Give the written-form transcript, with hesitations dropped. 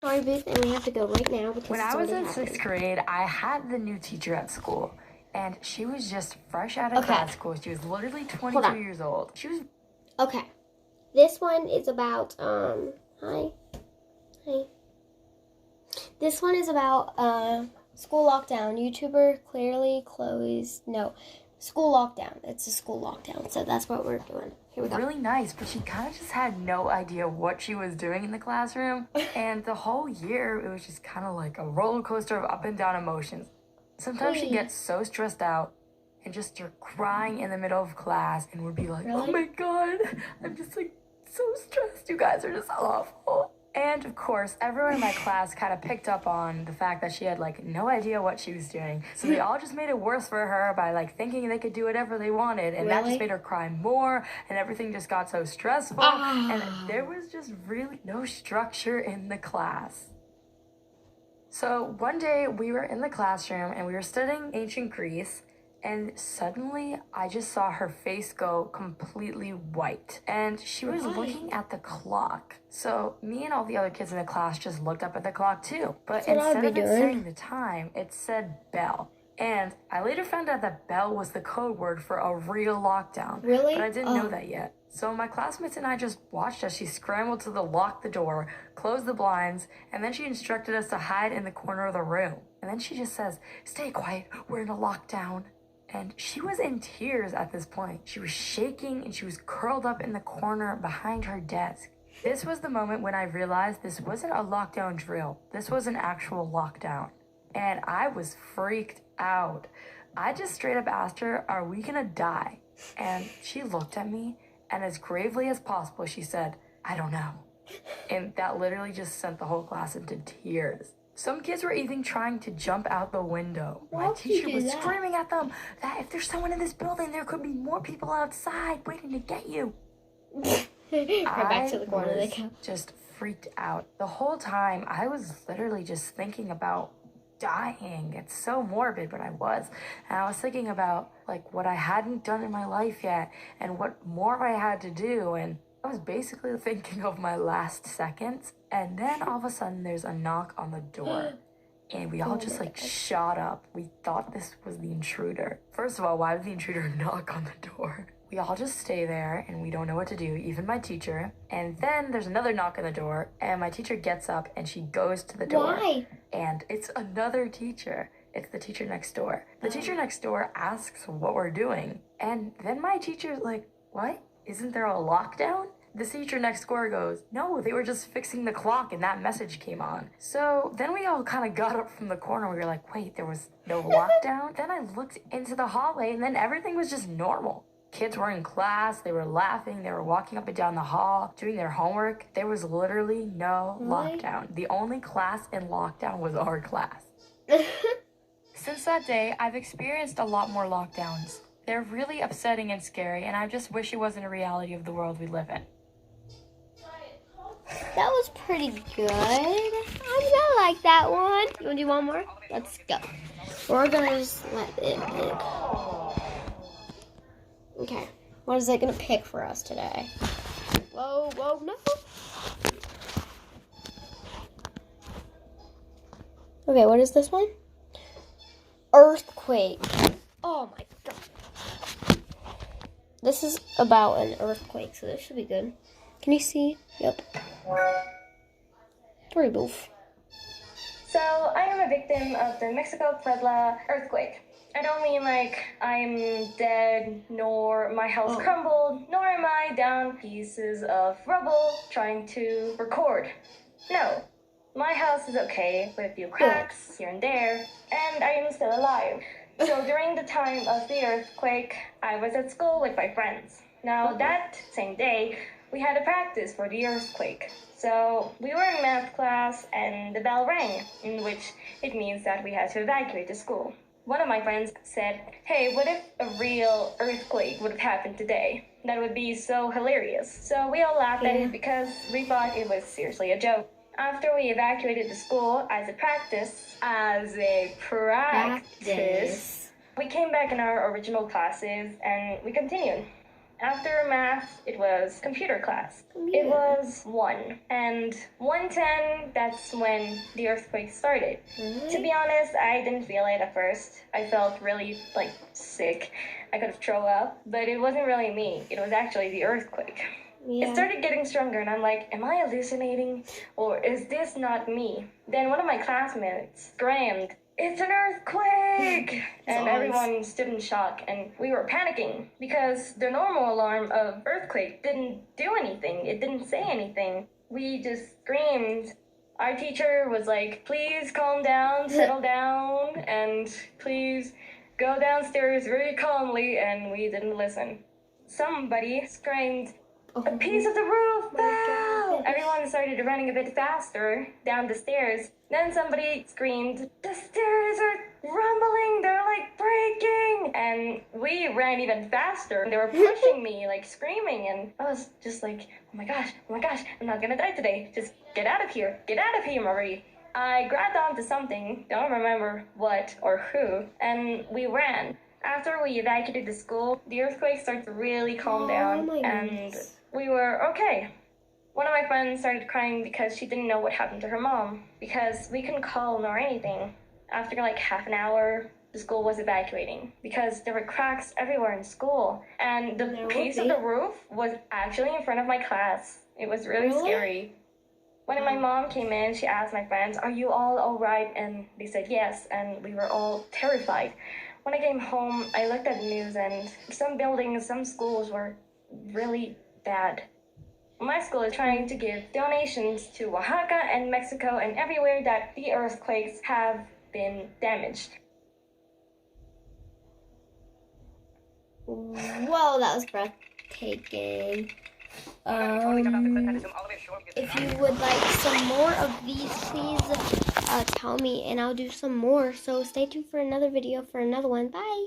Sorry, Booth, and we have to go right now because When it's I was already in happened. 6th grade, I had the new teacher at school, and she was just fresh out of grad school. She was literally 22 years old. She was... Okay. This one is about, hi. This one is about, school lockdown. YouTuber clearly school lockdown. It's a school lockdown, so that's what we're doing. Here we go. Really nice, but she kind of just had no idea what she was doing in the classroom. And the whole year, it was just kind of like a roller coaster of up and down emotions. Sometimes she gets so stressed out and just start crying in the middle of class and would be like, oh my God, I'm just like so stressed. You guys are just awful. And of course, everyone in my class kind of picked up on the fact that she had like no idea what she was doing. So they all just made it worse for her by like thinking they could do whatever they wanted. And that just made her cry more. And everything just got so stressful. And there was just really no structure in the class. So one day we were in the classroom and we were studying ancient Greece. And suddenly, I just saw her face go completely white. And she was looking at the clock. So me and all the other kids in the class just looked up at the clock too. But instead of it saying the time, it said bell. And I later found out that bell was the code word for a real lockdown. Really? But I didn't know that yet. So my classmates and I just watched as she scrambled to lock the door, close the blinds, and then she instructed us to hide in the corner of the room. And then she just says, stay quiet, we're in a lockdown. And she was in tears at this point. She was shaking and she was curled up in the corner behind her desk. This was the moment when I realized this wasn't a lockdown drill. This was an actual lockdown. And I was freaked out. I just straight up asked her, are we gonna die? And she looked at me and as gravely as possible, she said, I don't know. And that literally just sent the whole class into tears. Some kids were even trying to jump out the window. My teacher was screaming at them that if there's someone in this building, there could be more people outside waiting to get you. Back to the corner they go. Just freaked out. The whole time, I was literally just thinking about dying. It's so morbid, but I was. And I was thinking about like what I hadn't done in my life yet and what more I had to do. And I was basically thinking of my last seconds. And then all of a sudden there's a knock on the door. And we all just like shot up. We thought this was the intruder. First of all, why would the intruder knock on the door? We all just stay there and we don't know what to do, even my teacher. And then there's another knock on the door and my teacher gets up and she goes to the door. Why? And it's another teacher. It's the teacher next door. The teacher next door asks what we're doing. And then my teacher's like, what? Isn't there a lockdown? The teacher next door goes, no, they were just fixing the clock and that message came on. So then we all kind of got up from the corner. We were like, wait, there was no lockdown? Then I looked into the hallway and then everything was just normal. Kids were in class, they were laughing, they were walking up and down the hall, doing their homework. There was literally no lockdown. The only class in lockdown was our class. Since that day, I've experienced a lot more lockdowns. They're really upsetting and scary, and I just wish it wasn't a reality of the world we live in. That was pretty good. I like that one. You want to do one more? Let's go. We're going to just let it pick. Okay. What is it going to pick for us today? Whoa, no. Okay, what is this one? Earthquake. Oh my God. This is about an earthquake, so this should be good. Can you see? Yep. Pretty boof. So, I am a victim of the Mexico Puebla earthquake. I don't mean like I'm dead, nor my house crumbled, nor am I down pieces of rubble trying to record. No, my house is okay with a few cracks here and there, and I am still alive. So during the time of the earthquake, I was at school with my friends. Now that same day, we had a practice for the earthquake. So we were in math class and the bell rang, in which it means that we had to evacuate the school. One of my friends said, hey, what if a real earthquake would have happened today? That would be so hilarious. So we all laughed at it because we thought it was seriously a joke. After we evacuated the school as a practice, we came back in our original classes and we continued. After math, it was computer class. It Computer. was 1. And 1:10, that's when the earthquake started. To be honest, I didn't feel it at first. I felt really, sick. I could have thrown up. But it wasn't really me. It was actually the earthquake. Yeah. It started getting stronger, and I'm like, am I hallucinating? Or is this not me? Then one of my classmates screamed, "It's an earthquake!" And Nice. everyone stood in shock, and we were panicking because the normal alarm of earthquake didn't do anything. It didn't say anything. We just screamed. Our teacher was like, "Please calm down, settle down, and please go downstairs very calmly," and we didn't listen. Somebody screamed, "A piece of the roof fell!" Everyone started running a bit faster down the stairs. Then somebody screamed, "The stairs are rumbling, they're breaking!" And we ran even faster. They were pushing me, screaming, and I was just like, oh my gosh, I'm not gonna die today. Just get out of here, Marie. I grabbed onto something, don't remember what or who, and we ran. After we evacuated the school, the earthquake started to really calm down, my and goodness. we were okay. One of my friends started crying because she didn't know what happened to her mom, because we couldn't call nor anything. After half an hour, the school was evacuating because there were cracks everywhere in school, and the There would piece of be. the roof was actually in front of my class. It was really scary. When my mom came in, she asked my friends, "Are you all right?" And they said yes, and we were all terrified. When I came home, I looked at the news, and some buildings, some schools were really bad. My school is trying to give donations to Oaxaca and Mexico and everywhere that the earthquakes have been damaged. Whoa, that was breathtaking. If you would like some more of these, please tell me and I'll do some more. So stay tuned for another video for another one. Bye.